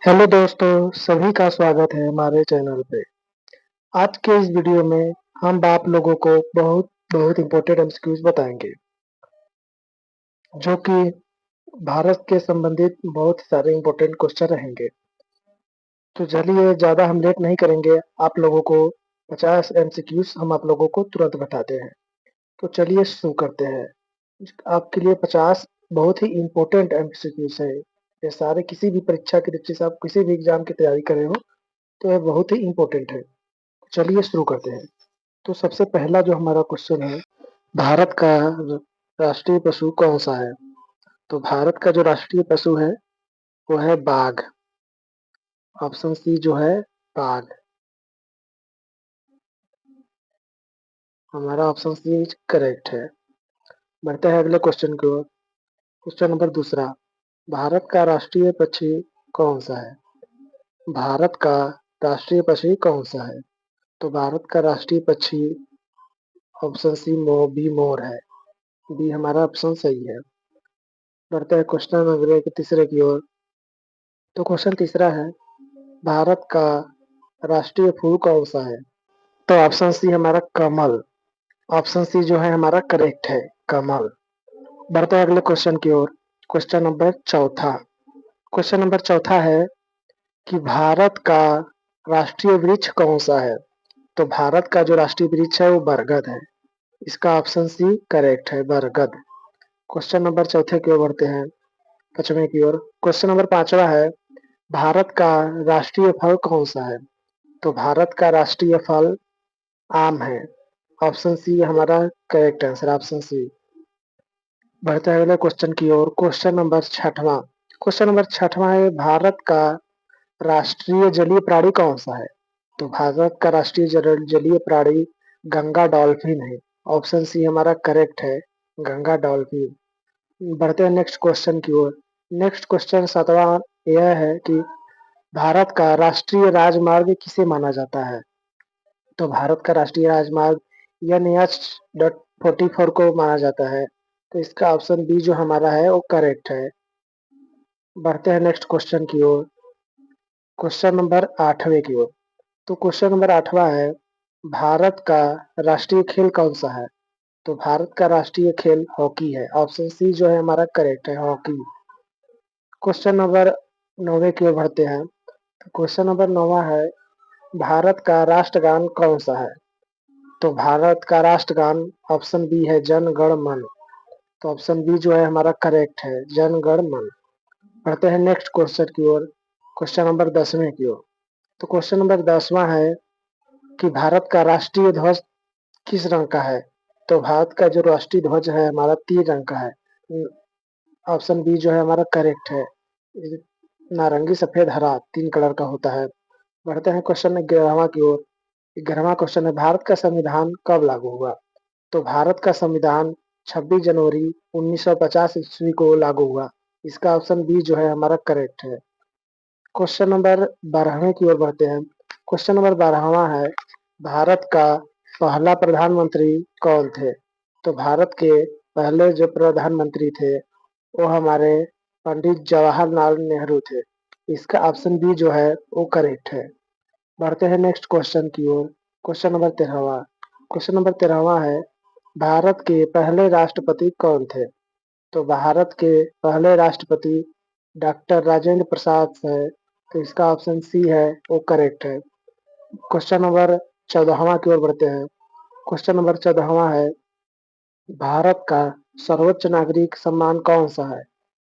Hello दोस्तों, सभी का स्वागत है हमारे चैनल पे। आज के इस वीडियो में हम आप लोगों को बहुत बहुत इम्पोर्टेंट एमसीक्यूज बताएंगे, जो कि भारत के संबंधित बहुत सारे इम्पोर्टेंट क्वेश्चन रहेंगे। तो चलिए, ज़्यादा हम लेट नहीं करेंगे। आप लोगों को 50 एमसीक्यूज हम आप लोगों को तुरंत बताते हैं। तो चलिए शुरू करते हैं। आपके लिए 50 बहुत ही इम्पोर्टेंट एमसीक्यूज है। ये सारे किसी भी परीक्षा की दृष्टि से, आप किसी भी एग्जाम की तैयारी कर रहे हो तो यह बहुत ही इम्पोर्टेंट है। चलिए शुरू करते हैं। तो सबसे पहला जो हमारा क्वेश्चन है, भारत का राष्ट्रीय पशु कौन सा है? तो भारत का जो राष्ट्रीय पशु है वो है बाघ। ऑप्शन सी जो है बाघ, हमारा ऑप्शन सी करेक्ट है। बढ़ते हैं अगले क्वेश्चन की ओर। क्वेश्चन नंबर दूसरा, भारत का राष्ट्रीय पक्षी कौन सा है? भारत का राष्ट्रीय पक्षी कौन सा है? तो भारत का राष्ट्रीय पक्षी ऑप्शन सी बी मोर है। बी हमारा ऑप्शन सही है। बढ़ते हैं क्वेश्चन अगले के तीसरे की ओर। तो क्वेश्चन तीसरा है, भारत का राष्ट्रीय फूल कौन सा है? तो ऑप्शन सी हमारा कमल। ऑप्शन सी जो है हमारा करेक्ट है, कमल। बढ़ते हैं अगले क्वेश्चन की ओर। क्वेश्चन नंबर चौथा। क्वेश्चन नंबर चौथा है कि भारत का राष्ट्रीय वृक्ष कौन सा है? तो भारत का जो राष्ट्रीय वृक्ष है वो बरगद है। इसका ऑप्शन सी करेक्ट है, बरगद। क्वेश्चन नंबर चौथे की ओर बढ़ते हैं, पांचवें की ओर। क्वेश्चन नंबर पांचवा है, भारत का राष्ट्रीय फल कौन सा है? तो भारत का राष्ट्रीय फल आम है। ऑप्शन सी हमारा करेक्ट आंसर, ऑप्शन सी। बढ़ते हैं अगले क्वेश्चन की ओर। क्वेश्चन नंबर छठवां। क्वेश्चन नंबर छठवां है, भारत का राष्ट्रीय जलीय प्राणी कौन सा है? तो भारत का राष्ट्रीय जलीय प्राणी गंगा डॉल्फिन है। ऑप्शन सी हमारा करेक्ट है, गंगा डॉल्फिन। बढ़ते हैं नेक्स्ट क्वेश्चन की ओर। नेक्स्ट क्वेश्चन सातवां यह है कि भारत का राष्ट्रीय राजमार्ग किसे माना जाता है? तो भारत का राष्ट्रीय राजमार्ग NH-44 को माना जाता है। तो इसका ऑप्शन बी जो हमारा है वो करेक्ट है। बढ़ते हैं नेक्स्ट क्वेश्चन की ओर। क्वेश्चन नंबर आठवें की ओर। तो क्वेश्चन नंबर आठवां है, भारत का राष्ट्रीय खेल कौन सा है? तो भारत का राष्ट्रीय खेल हॉकी है। ऑप्शन सी जो है हमारा करेक्ट है, हॉकी। क्वेश्चन नंबर नौवे की ओर बढ़ते हैं। क्वेश्चन नंबर नौवा है, भारत का राष्ट्रगान कौन सा है? तो भारत का राष्ट्रगान ऑप्शन बी है, जन गण मन। तो ऑप्शन बी जो है हमारा करेक्ट है, जन गण मन। बढ़ते हैं नेक्स्ट क्वेश्चन की ओर। क्वेश्चन नंबर 10वें की ओर। तो क्वेश्चन नंबर 10वां है कि भारत का राष्ट्रीय ध्वज किस रंग का है? तो भारत का जो राष्ट्रीय ध्वज है हमारा 3 रंग का है। ऑप्शन बी जो है हमारा करेक्ट है, नारंगी सफेद हरा 3 कलर का होता है। बढ़ते हैं क्वेश्चन 11वां की ओर। 11वां क्वेश्चन है, भारत का संविधान कब लागू हुआ? तो भारत का संविधान 26 जनवरी 1950 ईस्वी को लागू हुआ। इसका ऑप्शन बी जो है हमारा करेक्ट है। क्वेश्चन नंबर 12वें की ओर बढ़ते हैं। क्वेश्चन नंबर 12वां है, भारत का पहला प्रधानमंत्री कौन थे? तो भारत के पहले जो प्रधानमंत्री थे वो हमारे पंडित जवाहरलाल नेहरू थे। इसका ऑप्शन बी जो है वो करेक्ट है। बढ़ते हैं नेक्स्ट क्वेश्चन की ओर। क्वेश्चन नंबर 13वां। क्वेश्चन नंबर 13वां है, भारत के पहले राष्ट्रपति कौन थे? तो भारत के पहले राष्ट्रपति डॉक्टर राजेंद्र प्रसाद है। तो इसका ऑप्शन सी है वो करेक्ट है। क्वेश्चन नंबर 14वां की ओर बढ़ते हैं। क्वेश्चन नंबर 14वां है, भारत का सर्वोच्च नागरिक सम्मान कौन सा है?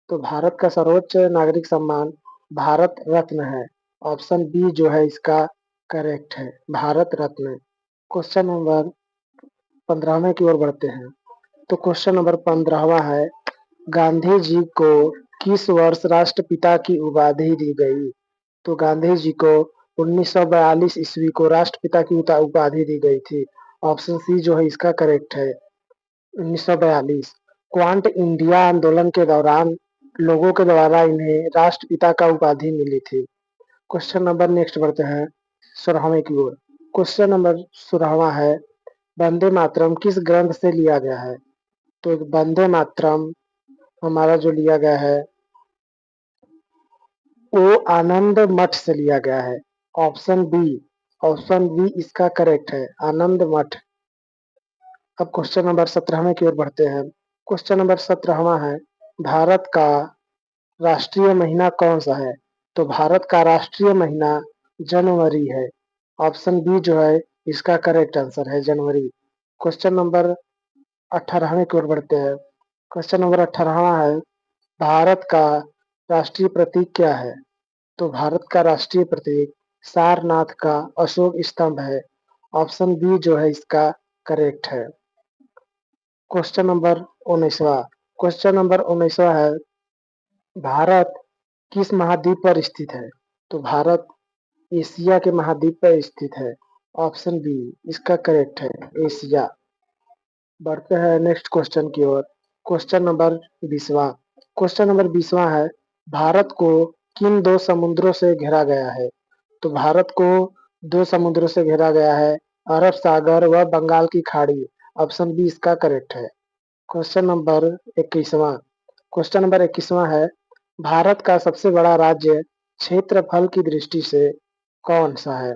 तो भारत का सर्वोच्च नागरिक सम्मान भारत रत्न है। ऑप्शन बी जो है इसका करेक्ट है, भारत रत्न। क्वेश्चन नंबर 15वें की ओर बढ़ते हैं। तो क्वेश्चन नंबर 15वां है, गांधी जी को किस वर्ष राष्ट्रपिता की उपाधि दी गई? तो गांधी जी को 1942 ईस्वी को राष्ट्रपिता की उपाधि दी गई थी। ऑप्शन सी जो है इसका करेक्ट है, 1942। क्वांट इंडिया आंदोलन के दौरान लोगों के द्वारा इन्हें राष्ट्रपिता का उपाधि मिली थी। क्वेश्चन नंबर नेक्स्ट बढ़ते हैं 16वें की ओर। क्वेश्चन नंबर 16वां है, वंदे मातरम किस ग्रंथ से लिया गया है? तो वंदे मातरम हमारा जो लिया गया है वो आनंद मठ से लिया गया है। ऑप्शन बी, ऑप्शन बी इसका करेक्ट है, आनंद मठ। अब क्वेश्चन नंबर 17वें की ओर बढ़ते हैं। क्वेश्चन नंबर 17वां है, भारत का राष्ट्रीय महीना कौन सा है? तो भारत का राष्ट्रीय महीना जनवरी है। ऑप्शन बी जो है इसका करेक्ट आंसर है, जनवरी। क्वेश्चन नंबर 18वें की ओर बढ़ते हैं। क्वेश्चन नंबर 18वां है, भारत का राष्ट्रीय प्रतीक क्या है? तो भारत का राष्ट्रीय प्रतीक सारनाथ का अशोक स्तंभ है। ऑप्शन बी जो है इसका करेक्ट है। क्वेश्चन नंबर 19वां, क्वेश्चन नंबर 19वां है, भारत किस महाद्वीप पर स्थित है? तो भारत एशिया के महाद्वीप पर स्थित है। ऑप्शन बी इसका करेक्ट है, एशिया। बढ़ते हैं नेक्स्ट क्वेश्चन की ओर। क्वेश्चन नंबर 20वां, क्वेश्चन नंबर 20वां है, भारत को किन दो समुद्रों से घेरा गया है? तो भारत को दो समुद्रों से घेरा गया है, अरब सागर व बंगाल की खाड़ी। ऑप्शन बी इसका करेक्ट है। क्वेश्चन नंबर 21वां, क्वेश्चन नंबर 21वां है, भारत का सबसे बड़ा राज्य क्षेत्रफल की दृष्टि से कौन सा है?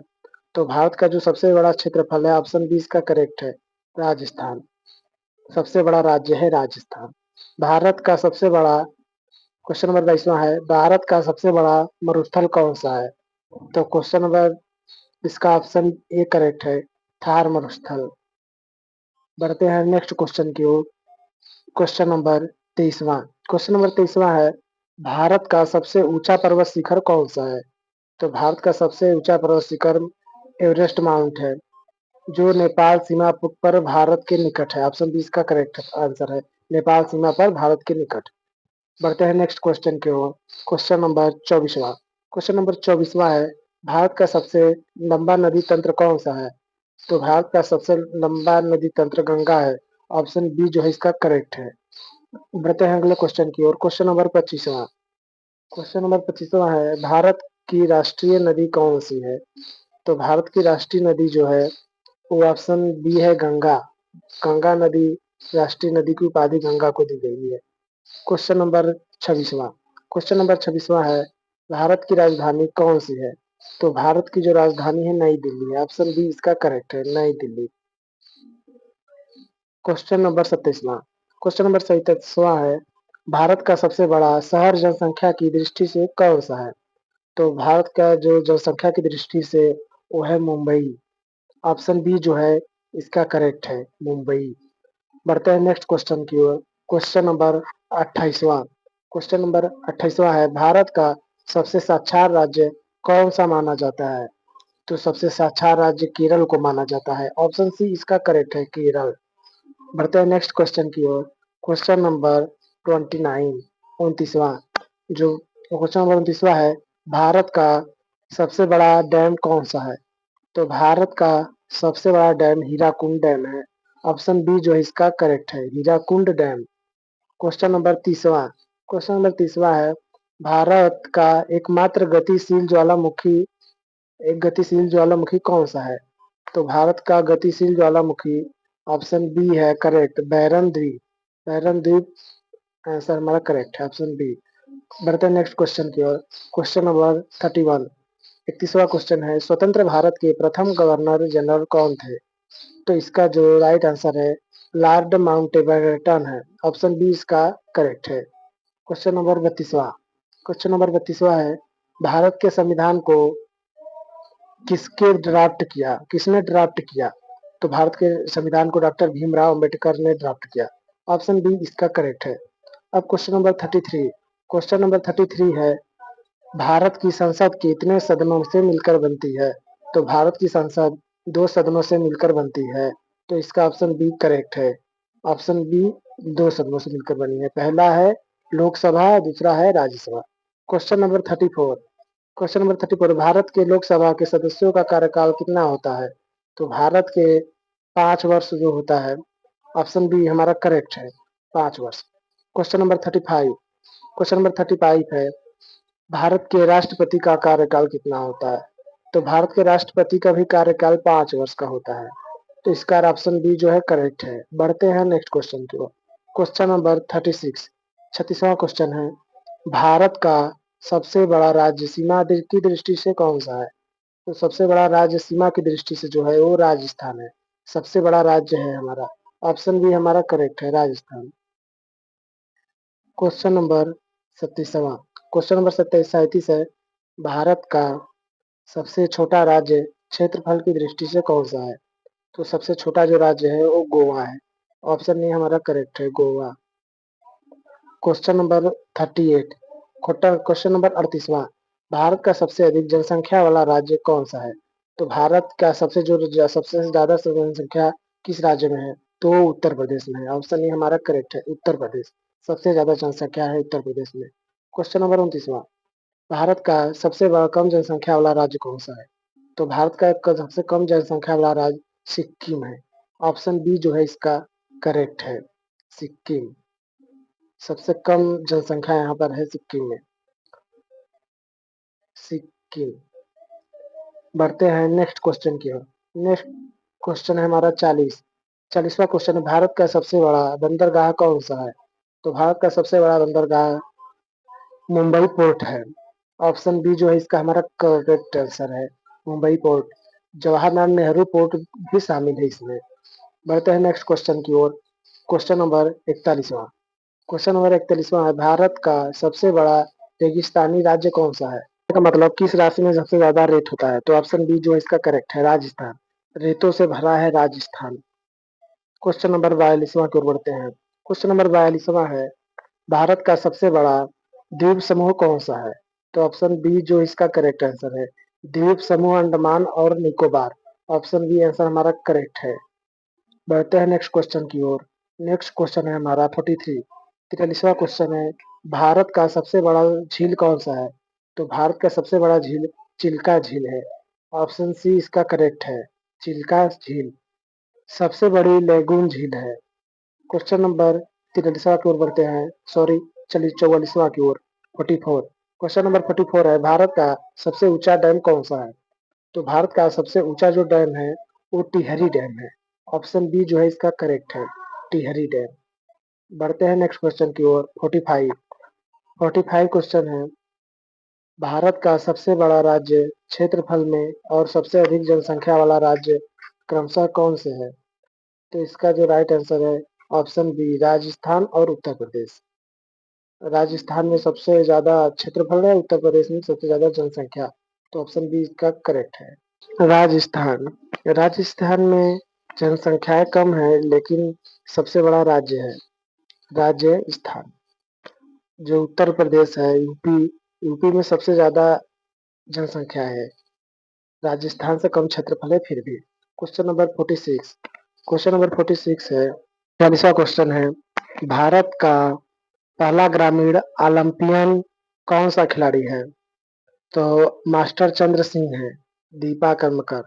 तो भारत का जो सबसे बड़ा क्षेत्रफल है, ऑप्शन बी इसका करेक्ट है, राजस्थान। सबसे बड़ा राज्य है राजस्थान। भारत का सबसे बड़ा, क्वेश्चन नंबर 22वां है, भारत का सबसे बड़ा मरुस्थल कौन सा है? तो क्वेश्चन नंबर, इसका ऑप्शन ए करेक्ट है, थार मरुस्थल। बढ़ते हैं नेक्स्ट क्वेश्चन की ओर। क्वेश्चन नंबर 23वां, क्वेश्चन नंबर 23वां है, भारत का सबसे ऊंचा पर्वत शिखर कौन सा है? तो भारत का सबसे ऊंचा पर्वत शिखर एवरेस्ट माउंट है, जो नेपाल सीमा पर भारत के निकट है। ऑप्शन बी इसका करेक्ट आंसर है, नेपाल सीमा पर भारत के निकट। बढ़ते हैं नेक्स्ट क्वेश्चन की ओर। क्वेश्चन नंबर 24वां, क्वेश्चन नंबर 24वां है, भारत का सबसे लंबा नदी तंत्र कौन सा है? तो भारत का सबसे लंबा नदी तंत्र गंगा है। ऑप्शन बी जो है इसका करेक्ट है। बढ़ते हैं अगले क्वेश्चन की ओर। क्वेश्चन नंबर 25वां, क्वेश्चन नंबर 25वां है, भारत की राष्ट्रीय नदी कौन सी है? तो भारत की राष्ट्रीय नदी जो है वो ऑप्शन बी है, गंगा। गंगा नदी राष्ट्रीय नदी की उपाधि गंगा को दी गई है। क्वेश्चन नंबर 26वां, क्वेश्चन नंबर 26वां है, भारत की राजधानी कौन सी है? तो भारत की जो राजधानी है नई दिल्ली है। ऑप्शन बी इसका करेक्ट है, नई दिल्ली। क्वेश्चन नंबर 27वां, क्वेश्चन नंबर 27वां है, भारत का सबसे बड़ा शहर जनसंख्या की दृष्टि से कौन सा है? तो भारत का जो जनसंख्या की दृष्टि से वो है मुंबई। ऑप्शन बी जो है इसका करेक्ट है, मुंबई। बढ़ते हैं नेक्स्ट क्वेश्चन की ओर। क्वेश्चन नंबर 28वां, क्वेश्चन नंबर 28वां है, भारत का सबसे साक्षर राज्य कौन सा माना जाता है? तो सबसे साक्षर राज्य केरल को माना जाता है। ऑप्शन सी इसका करेक्ट है, केरल। बढ़ते हैं नेक्स्ट क्वेश्चन की ओर। क्वेश्चन नंबर 29, 29वां, जो क्वेश्चन नंबर 29वां है, भारत का सबसे बड़ा डैम कौन सा है? तो भारत का सबसे बड़ा डैम हीराकुंड डैम है। ऑप्शन बी जो है इसका करेक्ट है, हीराकुंड डैम। क्वेश्चन नंबर 30वां, क्वेश्चन नंबर 30वां है, भारत का एकमात्र गतिशील ज्वालामुखी, एक गतिशील ज्वालामुखी कौन सा है? तो भारत का गतिशील ज्वालामुखी ऑप्शन बी है करेक्ट, बैरन द्वीप। बैरन द्वीप आंसर हमारा करेक्ट है, ऑप्शन बी। बढ़ते हैं नेक्स्ट क्वेश्चन की ओर। क्वेश्चन नंबर 31, 31वां क्वेश्चन है, स्वतंत्र भारत के प्रथम गवर्नर जनरल कौन थे? तो इसका जो राइट आंसर है लॉर्ड माउंटबेटन है। ऑप्शन बी इसका करेक्ट है। क्वेश्चन नंबर 32वां, क्वेश्चन नंबर 32वां है, भारत के संविधान को किसने ड्राफ्ट किया? तो भारत के संविधान को डॉक्टर भीमराव अंबेडकर ने ड्राफ्ट किया। ऑप्शन बी इसका करेक्ट है। अब क्वेश्चन नंबर 33, क्वेश्चन नंबर 33 है, भारत की संसद कितने सदनों से मिलकर बनती है? तो भारत की संसद दो सदनों से मिलकर बनती है। तो इसका ऑप्शन बी करेक्ट है। ऑप्शन बी दो सदनों से मिलकर बनी है, पहला है लोकसभा, दूसरा है Rajya Sabha. Question number 34, question number 34, Bharat के लोकसभा के सदस्यों का कार्यकाल कितना होता है? तो भारत के 5 वर्ष जो होता है। ऑप्शन बी हमारा करेक्ट है, 5 वर्ष। क्वेश्चन नंबर 35, क्वेश्चन नंबर 35 है, भारत के राष्ट्रपति का कार्यकाल कितना होता है? तो भारत के राष्ट्रपति का भी कार्यकाल 5 वर्ष का होता है। तो इसका ऑप्शन बी जो है करेक्ट है। बढ़ते हैं नेक्स्ट क्वेश्चन की ओर। क्वेश्चन नंबर 36, 36वां क्वेश्चन है, भारत का सबसे बड़ा राज्य सीमा की दृष्टि से कौन सा है? तो सबसे बड़ा राज्य सीमा की दृष्टि से जो है वो राजस्थान है। सबसे बड़ा राज्य है हमारा। ऑप्शन बी हमारा करेक्ट है, राजस्थान। क्वेश्चन नंबर 37वां। क्वेश्चन नंबर 37 है, भारत का सबसे छोटा राज्य क्षेत्रफल की दृष्टि से कौन सा है? तो सबसे छोटा जो राज्य है वो गोवा है। ऑप्शन ए हमारा करेक्ट है, Goa. Question number 38। Question number 38वां। भारत का सबसे अधिक जनसंख्या वाला राज्य कौन सा है? तो भारत का सबसे ज्यादा जनसंख्या किस राज्य में है? तो उत्तर प्रदेश में है। ऑप्शन ए हमारा करेक्ट है, उत्तर प्रदेश। सबसे ज्यादा जनसंख्या है उत्तर प्रदेश में। Question number 29वां। भारत का सबसे बड़ा कम जनसंख्या वाला राज्य कौन सा है? तो भारत का सबसे कम जनसंख्या वाला राज्य सिक्किम है। ऑप्शन बी जो है इसका करेक्ट है, सिक्किम। सबसे कम जनसंख्या यहाँ पर है सिक्किम में, सिक्किम। बढ़ते हैं नेक्स्ट क्वेश्चन की ओर। नेक्स्ट क्वेश्चन है हमारा 40वां क्वेश्चन है, भारत का सबसे बड़ा बंदरगाह कौन सा है? तो भारत का सबसे बड़ा बंदरगाह मुंबई पोर्ट है। ऑप्शन बी जो है इसका हमारा करेक्ट आंसर है, मुंबई पोर्ट। जवाहरलाल नेहरू पोर्ट भी शामिल है इसमें। बढ़ते हैं नेक्स्ट क्वेश्चन की ओर। क्वेश्चन नंबर 41वां। क्वेश्चन नंबर 41वां है, भारत का सबसे बड़ा रेगिस्तानी राज्य कौन सा है? का मतलब किस राज्य में सबसे ज्यादा रेत होता है? तो ऑप्शन बी जो है इसका करेक्ट है, राजस्थान। रेतों से भरा है राजस्थान। क्वेश्चन नंबर 42वां की ओर बढ़ते हैं। क्वेश्चन नंबर 42वां है, भारत का सबसे बड़ा द्वीप समूह कौन सा है? तो ऑप्शन बी जो इसका करेक्ट आंसर है, द्वीप समूह अंडमान और निकोबार। ऑप्शन बी आंसर हमारा करेक्ट है। बढ़ते हैं नेक्स्ट क्वेश्चन की ओर। नेक्स्ट क्वेश्चन है हमारा 43वां क्वेश्चन है, भारत का सबसे बड़ा झील कौन सा है? तो भारत का सबसे बड़ा झील चिल्का झील है। ऑप्शन सी इसका करेक्ट है, चिल्का झील सबसे बड़ी लेगून झील है। क्वेश्चन नंबर 43वां की ओर बढ़ते हैं, सॉरी 44वां की ओर, 44। क्वेश्चन नंबर 44 है, भारत का सबसे ऊंचा डैम कौन सा है? तो भारत का सबसे ऊंचा जो डैम है वो टिहरी डैम है। ऑप्शन बी जो है इसका करेक्ट है, टिहरी डैम। बढ़ते हैं नेक्स्ट क्वेश्चन की ओर। 45 क्वेश्चन है, भारत का सबसे बड़ा राज्य क्षेत्रफल में और सबसे अधिक जनसंख्या वाला राज्य क्रमशः कौन से है? तो इसका जो राइट आंसर है ऑप्शन बी, राजस्थान और उत्तर प्रदेश। राजस्थान में सबसे ज्यादा क्षेत्रफल है, उत्तर प्रदेश में सबसे ज्यादा जनसंख्या। तो ऑप्शन बी इसका करेक्ट है, राजस्थान। राजस्थान में जनसंख्या कम है लेकिन सबसे बड़ा राज्य है राजस्थान। जो उत्तर प्रदेश है, यूपी में सबसे ज्यादा जनसंख्या है, राजस्थान से कम क्षेत्रफल है फिर भी। Question number 46। क्वेश्चन नंबर 46 है, 40वां क्वेश्चन है, भारत का पहला ग्रामीण ओलंपियन कौन सा खिलाड़ी है? तो मास्टर चंद्र सिंह है, दीपा कर्मकर।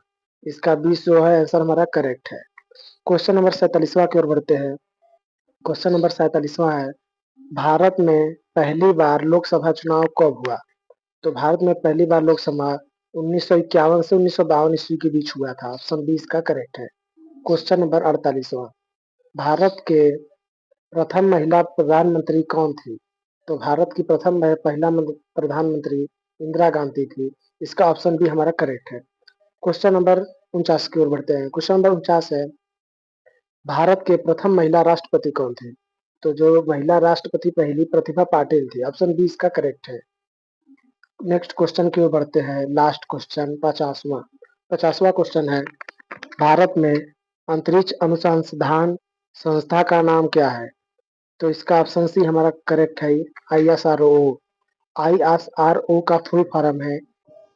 इसका 20 जो है आंसर हमारा करेक्ट है। क्वेश्चन नंबर 47वां की ओर बढ़ते हैं। क्वेश्चन नंबर 47वां है, भारत में पहली बार लोकसभा चुनाव कब हुआ? तो भारत में पहली बार लोकसभा 1951 से 1952 ईस्वी के बीच हुआ था। ऑप्शन बी इसका करेक्ट है। क्वेश्चन नंबर 48वां, भारत के प्रथम महिला प्रधानमंत्री कौन थी? तो भारत की पहला प्रधानमंत्री इंदिरा गांधी थी। इसका ऑप्शन बी हमारा करेक्ट है। क्वेश्चन नंबर 49 की ओर बढ़ते हैं। क्वेश्चन नंबर 49 है, भारत के प्रथम महिला राष्ट्रपति कौन थे? तो जो महिला राष्ट्रपति पहली प्रतिभा पाटिल थी। ऑप्शन बी इसका करेक्ट है। नेक्स्ट क्वेश्चन की ओर बढ़ते हैं। लास्ट क्वेश्चन 50वां क्वेश्चन है, भारत में अंतरिक्ष अनुसंधान संस्था का नाम क्या है? तो इसका ऑप्शन सी हमारा करेक्ट है, ISRO। ISRO का फुल फॉर्म है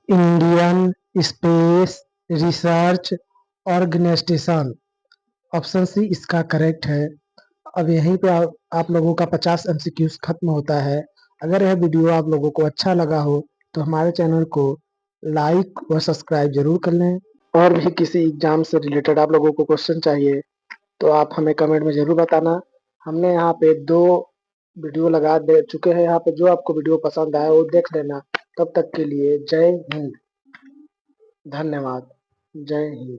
Indian space research organisation. Option C इसका करेक्ट है। अब यहीं पे आप लोगों का 50 MCQs खत्म होता है। अगर यह वीडियो आप लोगों को अच्छा लगा हो तो हमारे चैनल को लाइक व सब्सक्राइब जरूर कर लें। और भी किसी एग्जाम से रिलेटेड आप लोगों को क्वेश्चन चाहिए तो आप हमें कमेंट में जरूर बताना। हमने यहाँ पे 2 वीडियो लगा दे चुके हैं, यहाँ पे जो आपको वीडियो पसंद आए वो देख लेना। तब तक के लिए जय हिंद, धन्यवाद, जय हिंद।